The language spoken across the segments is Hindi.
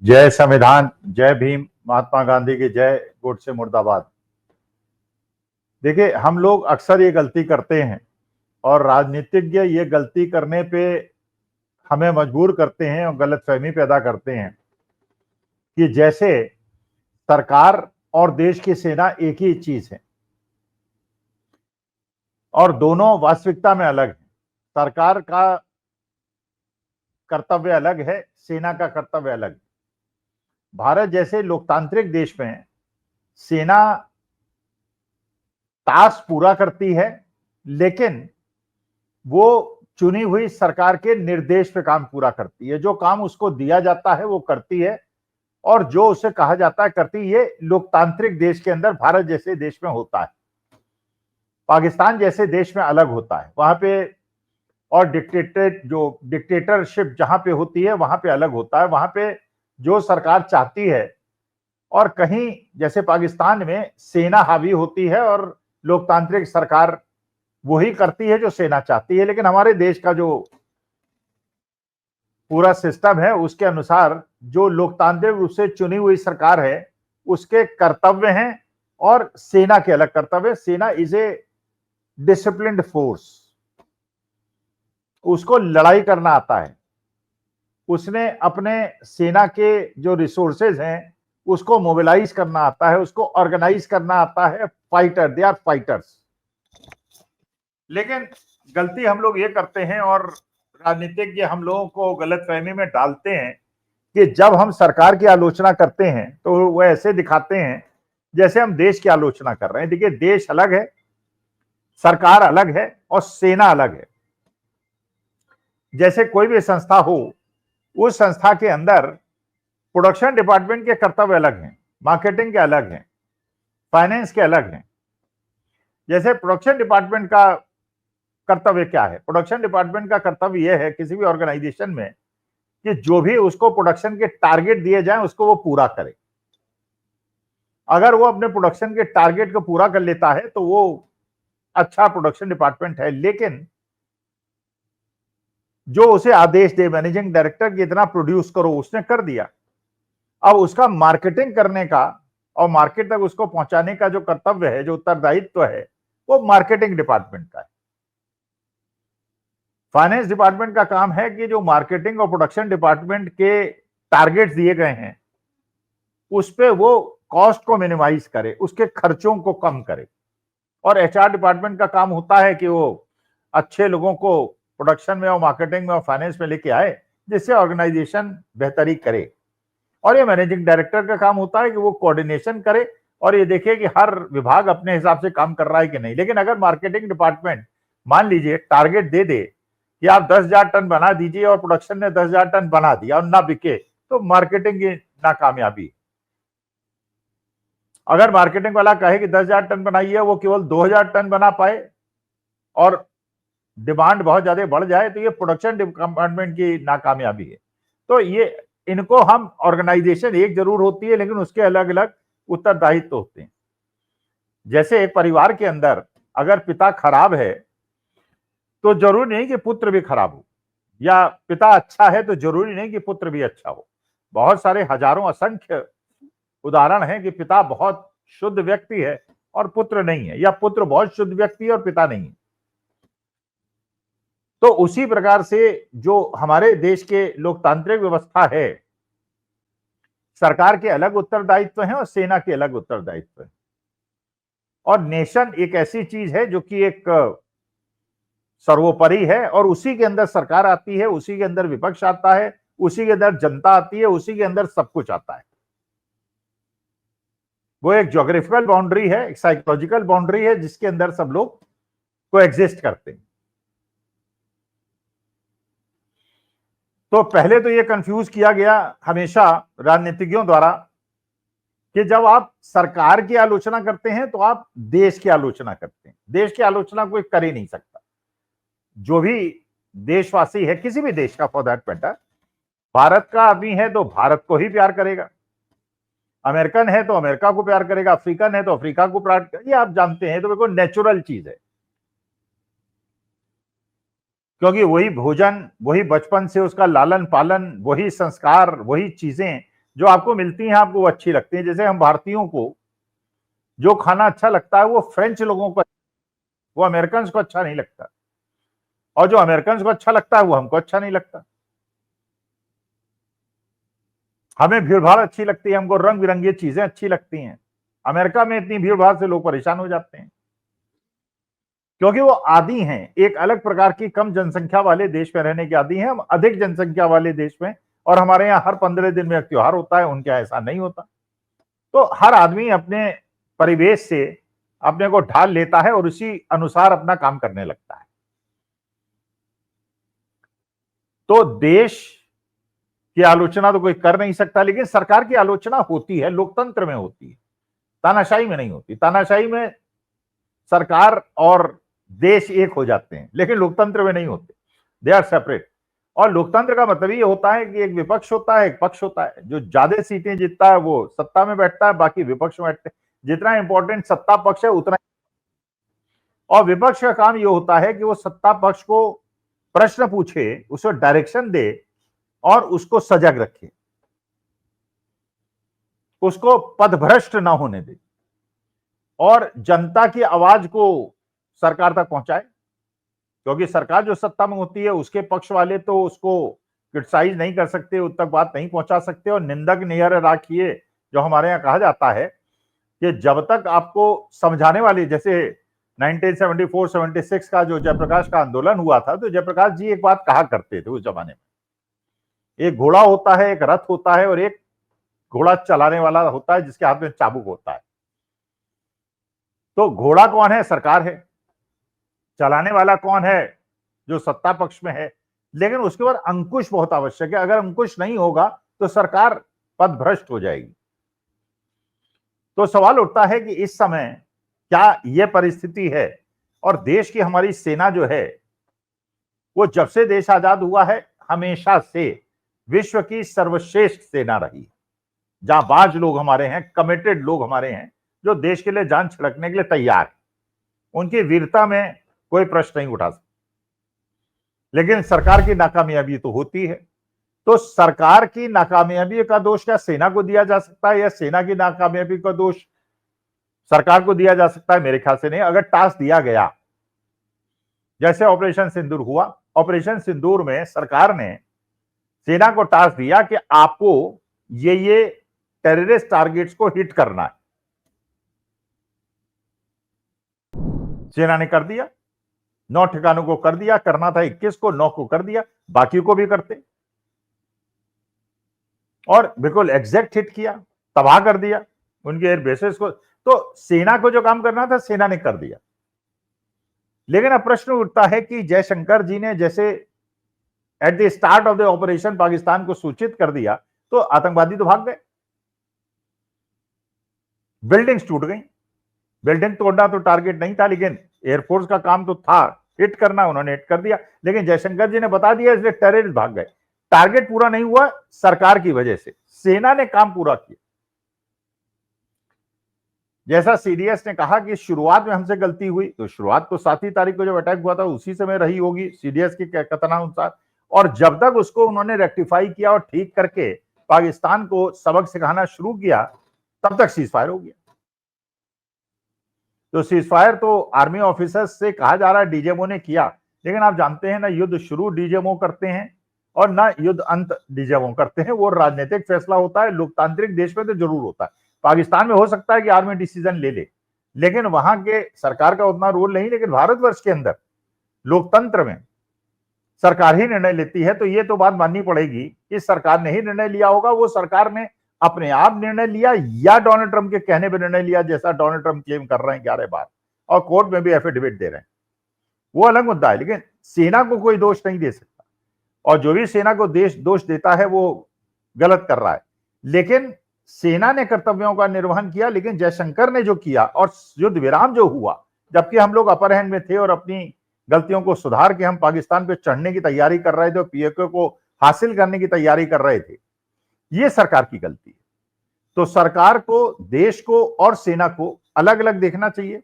जय संविधान, जय भीम, महात्मा गांधी की जय, गोडसे मुर्दाबाद। देखिए, हम लोग अक्सर ये गलती करते हैं और राजनीतिज्ञ ये गलती करने पे हमें मजबूर करते हैं और गलतफहमी पैदा करते हैं कि जैसे सरकार और देश की सेना एक ही चीज है और दोनों वास्तविकता में अलग है। सरकार का कर्तव्य अलग है, सेना का कर्तव्य अलग है। भारत जैसे लोकतांत्रिक देश में सेना टास्क पूरा करती है, लेकिन वो चुनी हुई सरकार के निर्देश पे काम पूरा करती है। जो काम उसको दिया जाता है वो करती है और जो उसे कहा जाता है करती है। ये लोकतांत्रिक देश के अंदर, भारत जैसे देश में होता है। पाकिस्तान जैसे देश में अलग होता है, वहां पे और डिक्टेटरशिप जहां पे होती है वहां पे अलग होता है। वहां पे जो सरकार चाहती है, और कहीं जैसे पाकिस्तान में सेना हावी होती है और लोकतांत्रिक सरकार वही करती है जो सेना चाहती है। लेकिन हमारे देश का जो पूरा सिस्टम है उसके अनुसार जो लोकतांत्रिक रूप से चुनी हुई सरकार है उसके कर्तव्य हैं और सेना के अलग कर्तव्य। सेना इज ए डिसिप्लिन्ड फोर्स, उसको लड़ाई करना आता है। उसने अपने सेना के जो रिसोर्सेज हैं उसको मोबिलाइज करना आता है, उसको ऑर्गेनाइज करना आता है। Fighter, they are fighters. लेकिन गलती हम लोग ये करते हैं और राजनीतिज्ञ हम लोगों को गलतफहमी में डालते हैं कि जब हम सरकार की आलोचना करते हैं तो वो ऐसे दिखाते हैं जैसे हम देश की आलोचना कर रहे हैं। देखिए, देश अलग है, सरकार अलग है और सेना अलग है। जैसे कोई भी संस्था हो, उस संस्था के अंदर प्रोडक्शन डिपार्टमेंट के कर्तव्य अलग हैं, मार्केटिंग के अलग हैं, फाइनेंस के अलग हैं। जैसे प्रोडक्शन डिपार्टमेंट का कर्तव्य क्या है? प्रोडक्शन डिपार्टमेंट का कर्तव्य यह है किसी भी ऑर्गेनाइजेशन में कि जो भी उसको प्रोडक्शन के टारगेट दिए जाए उसको वो पूरा करे। अगर वो अपने प्रोडक्शन के टारगेट को पूरा कर लेता है तो वो अच्छा प्रोडक्शन डिपार्टमेंट है। लेकिन जो उसे आदेश दे मैनेजिंग डायरेक्टर कि इतना प्रोड्यूस करो, उसने कर दिया, अब उसका मार्केटिंग करने का और मार्केट तक उसको पहुंचाने का जो कर्तव्य है, जो उत्तरदायित्व है, वो मार्केटिंग डिपार्टमेंट का है। फाइनेंस डिपार्टमेंट का काम है कि जो मार्केटिंग और प्रोडक्शन डिपार्टमेंट के टारगेट्स दिए गए हैं उस पे वो कॉस्ट को मिनिमाइज करे, उसके खर्चों को कम करे। और एचआर डिपार्टमेंट का काम होता है कि वो अच्छे लोगों को प्रोडक्शन में और मार्केटिंग में और फाइनेंस में लेके आए जिससे ऑर्गेनाइजेशन बेहतरी करे। और ये मैनेजिंग डायरेक्टर का काम होता है कि वो कोऑर्डिनेशन करे और ये देखे कि हर विभाग अपने हिसाब से काम कर रहा है कि नहीं। लेकिन अगर मार्केटिंग डिपार्टमेंट मान लीजिए टारगेट दे दे कि आप 10,000 टन बना दीजिए और प्रोडक्शन ने 10,000 टन बना दिया और ना बिके, तो मार्केटिंग की नाकामयाबी। अगर मार्केटिंग वाला कहे कि 10,000 टन बनाइए, वो केवल 2,000 टन बना पाए और डिमांड बहुत ज्यादा बढ़ जाए, तो ये प्रोडक्शन डिपार्टमेंट की नाकामयाबी है। तो ये इनको हम ऑर्गेनाइजेशन एक जरूर होती है लेकिन उसके अलग अलग उत्तरदायित्व होते हैं। जैसे एक परिवार के अंदर अगर पिता खराब है तो जरूरी नहीं कि पुत्र भी खराब हो, या पिता अच्छा है तो जरूरी नहीं कि पुत्र भी अच्छा हो। बहुत सारे हजारों असंख्य उदाहरण है कि पिता बहुत शुद्ध व्यक्ति है और पुत्र नहीं है, या पुत्र बहुत शुद्ध व्यक्ति है और पिता नहीं है। तो उसी प्रकार से जो हमारे देश के लोकतांत्रिक व्यवस्था है, सरकार के अलग उत्तरदायित्व हैं और सेना के अलग उत्तरदायित्व हैं। और नेशन एक ऐसी चीज है जो कि एक सर्वोपरि है और उसी के अंदर सरकार आती है, उसी के अंदर विपक्ष आता है, उसी के अंदर जनता आती है, उसी के अंदर सब कुछ आता है। वो एक ज्योग्राफिकल बाउंड्री है, एक साइकोलॉजिकल बाउंड्री है जिसके अंदर सब लोग को एग्जिस्ट करते हैं। तो पहले तो ये कंफ्यूज किया गया हमेशा राजनीतिज्ञों द्वारा कि जब आप सरकार की आलोचना करते हैं तो आप देश की आलोचना करते हैं। देश की आलोचना कोई कर ही नहीं सकता। जो भी देशवासी है, किसी भी देश का फॉर दैट मैटर, भारत का आदमी है तो भारत को ही प्यार करेगा, अमेरिकन है तो अमेरिका को प्यार करेगा, अफ्रीकन है तो अफ्रीका को प्यार करेगा। ये आप जानते हैं, तो बिल्कुल नेचुरल चीज है। क्योंकि वही भोजन, वही बचपन से उसका लालन पालन, वही संस्कार, वही चीजें जो आपको मिलती हैं आपको वो अच्छी लगती हैं। जैसे हम भारतीयों को जो खाना अच्छा लगता है वो फ्रेंच लोगों को, वो अमेरिकन को अच्छा नहीं लगता, और जो अमेरिकन को अच्छा लगता है वो हमको अच्छा नहीं लगता। हमें भीड़ भाड़ अच्छी लगती है, हमको रंग बिरंगी चीजें अच्छी लगती हैं। अमेरिका में इतनी भीड़ भाड़ से लोग परेशान हो जाते हैं, क्योंकि वो आदी हैं एक अलग प्रकार की कम जनसंख्या वाले देश में रहने के आदी हैं। हम अधिक जनसंख्या वाले देश में, और हमारे यहाँ हर 15 दिन में एक त्योहार होता है, उनके यहाँ ऐसा नहीं होता। तो हर आदमी अपने परिवेश से अपने को ढाल लेता है और उसी अनुसार अपना काम करने लगता है। तो देश की आलोचना तो कोई कर नहीं सकता, लेकिन सरकार की आलोचना होती है, लोकतंत्र में होती है, तानाशाही में नहीं होती। तानाशाही में सरकार और देश एक हो जाते हैं, लेकिन लोकतंत्र में नहीं होते, दे आर सेपरेट। और लोकतंत्र का मतलब ये होता है कि एक विपक्ष होता है, एक पक्ष होता है। जो ज्यादा सीटें जीतता है वो सत्ता में बैठता है, बाकी विपक्ष में बैठते हैं। जितना इंपॉर्टेंट सत्ता पक्ष है उतना, और विपक्ष का काम ये होता है कि वो सत्ता पक्ष को प्रश्न पूछे, उसे डायरेक्शन दे और उसको सजग रखे, उसको पथभ्रष्ट ना होने दे, और जनता की आवाज को सरकार तक पहुंचाए। क्योंकि सरकार जो सत्ता में होती है उसके पक्ष वाले तो उसको क्रिटिसाइज नहीं कर सकते, उस तक बात नहीं पहुंचा सकते। और निंदक नियर राखिए, जो हमारे यहाँ कहा जाता है कि जब तक आपको समझाने वाली, जैसे 1974-76 का जो जयप्रकाश का आंदोलन हुआ था, तो जयप्रकाश जी एक बात कहा करते थे उस जमाने में, एक घोड़ा होता है, एक रथ होता है, और एक घोड़ा चलाने वाला होता है जिसके हाथ में चाबुक होता है। तो घोड़ा कौन है? सरकार है। चलाने वाला कौन है? जो सत्ता पक्ष में है। लेकिन उसके बाद अंकुश बहुत आवश्यक है। अगर अंकुश नहीं होगा तो सरकार पथभ्रष्ट हो जाएगी। तो सवाल उठता है कि इस समय क्या यह परिस्थिति है? और देश की हमारी सेना जो है वो जब से देश आजाद हुआ है हमेशा से विश्व की सर्वश्रेष्ठ सेना रही। जांबाज लोग हमारे हैं, कमिटेड लोग हमारे हैं, जो देश के लिए जान छिड़कने के लिए तैयार है। उनकी वीरता में कोई प्रश्न नहीं उठा सकता। लेकिन सरकार की नाकामयाबी तो होती है। तो सरकार की नाकामयाबी का दोष क्या सेना को दिया जा सकता है, या सेना की नाकामयाबी का दोष सरकार को दिया जा सकता है? मेरे ख्याल से नहीं। अगर टास्क दिया गया, जैसे ऑपरेशन सिंदूर हुआ, ऑपरेशन सिंदूर में सरकार ने सेना को टास्क दिया कि आपको ये टेररिस्ट टारगेट्स को हिट करना है, सेना ने कर दिया। 9 ठिकानों को कर दिया, करना था 21 को, 9 को कर दिया, बाकी को भी करते, और बिल्कुल एग्जैक्ट हिट किया, तबाह कर दिया उनके एयर बेसेस को। तो सेना को जो काम करना था सेना ने कर दिया। लेकिन अब प्रश्न उठता है कि जयशंकर जी ने जैसे at the start of the operation Pakistan को सूचित कर दिया, तो आतंकवादी तो भाग गए, बिल्डिंग्स टूट गई। बिल्डिंग तोड़ना तो टारगेट नहीं था, लेकिन एयरफोर्स का काम तो था हिट करना, उन्होंने हिट कर दिया। लेकिन जयशंकर जी ने बता दिया, इसलिए टेररिस्ट भाग गए। टारगेट पूरा नहीं हुआ सरकार की वजह से, सेना ने काम पूरा किया। जैसा सीडीएस ने कहा कि शुरुआत में हमसे गलती हुई, तो शुरुआत तो 7 तारीख को जब अटैक हुआ था उसी समय रही होगी सीडीएस के कथनानुसार। और जब तक उसको उन्होंने रेक्टिफाई किया और ठीक करके पाकिस्तान को सबक सिखाना शुरू किया, तब तक सीज फायर हो गया। तो सीज फायर तो आर्मी ऑफिसर्स से कहा जा रहा है डीजीएमओ ने किया, लेकिन आप जानते हैं ना, युद्ध शुरू डीजीएमओ करते हैं और ना युद्ध अंत डीजीएमओ करते हैं। वो राजनीतिक फैसला होता है, लोकतांत्रिक देश में तो जरूर होता है। पाकिस्तान में हो सकता है कि आर्मी डिसीजन ले ले, लेकिन वहां के सरकार का उतना रोल नहीं। लेकिन भारतवर्ष के अंदर लोकतंत्र में सरकार ही निर्णय लेती है, तो ये तो बात माननी पड़ेगी कि सरकार ने ही निर्णय लिया होगा। वो सरकार ने अपने आप निर्णय लिया या डोनाल्ड ट्रंप के कहने पर निर्णय लिया, जैसा डोनाल्ड ट्रंप क्लेम कर रहे हैं 11 बार, और कोर्ट में भी एफिडेविट दे रहे हैं, वो अलग मुद्दा है। लेकिन सेना को कोई दोष नहीं दे सकता, और जो भी सेना को दोष देता है वो गलत कर रहा है। लेकिन सेना ने कर्तव्यों का निर्वहन किया, लेकिन जयशंकर ने जो किया और युद्ध विराम जो हुआ, जबकि हम लोग अपर हैंड में थे और अपनी गलतियों को सुधार के हम पाकिस्तान पे चढ़ने की तैयारी कर रहे थे और पीओके को हासिल करने की तैयारी कर रहे थे, ये सरकार की गलती है। तो सरकार को, देश को और सेना को अलग अलग देखना चाहिए,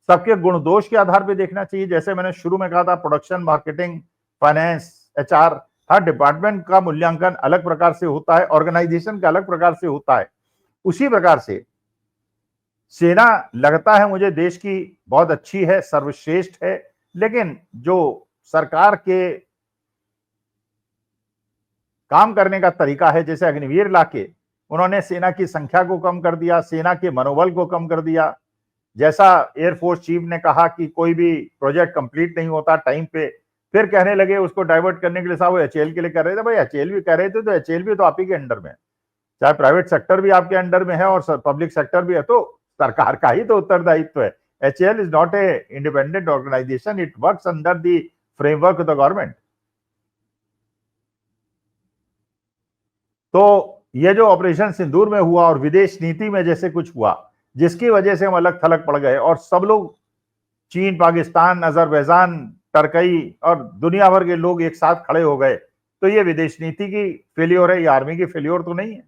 सबके गुण दोष के आधार पर देखना चाहिए। जैसे मैंने शुरू में कहा था, प्रोडक्शन, मार्केटिंग, फाइनेंस, एचआर, हर डिपार्टमेंट का मूल्यांकन अलग प्रकार से होता है, ऑर्गेनाइजेशन का अलग प्रकार से होता है। उसी प्रकार से सेना लगता है मुझे देश की बहुत अच्छी है, सर्वश्रेष्ठ है, लेकिन जो सरकार के काम करने का तरीका है, जैसे अग्निवीर लाके उन्होंने सेना की संख्या को कम कर दिया, सेना के मनोबल को कम कर दिया। जैसा एयरफोर्स चीफ ने कहा कि कोई भी प्रोजेक्ट कंप्लीट नहीं होता टाइम पे, फिर कहने लगे उसको डाइवर्ट करने के लिए, साहब एचएएल के लिए कर रहे थे। भाई एचएएल भी कह रहे थे तो एचएएल भी तो आप ही के अंडर में है, चाहे प्राइवेट सेक्टर भी आपके अंडर में है और पब्लिक सेक्टर भी है, तो सरकार का ही तो उत्तरदायित्व है। HAL is not a independent organization, it works under the framework of the government. तो ये जो ऑपरेशन सिंदूर में हुआ और विदेश नीति में जैसे कुछ हुआ, जिसकी वजह से हम अलग थलग पड़ गए और सब लोग चीन, पाकिस्तान, अजरबैजान, टर्कई और दुनिया भर के लोग एक साथ खड़े हो गए, तो ये विदेश नीति की फेल्योर है, ये आर्मी की फेल्योर तो नहीं है।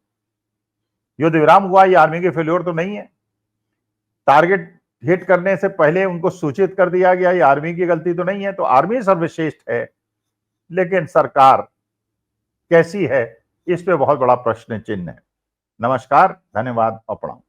युद्ध विराम हुआ, ये आर्मी की फेल्योर तो नहीं है। टारगेट हिट करने से पहले उनको सूचित कर दिया गया, ये आर्मी की गलती तो नहीं है। तो आर्मी सर्वश्रेष्ठ है, लेकिन सरकार कैसी है, इस पे बहुत बड़ा प्रश्न चिन्ह है। नमस्कार, धन्यवाद और प्रणाम।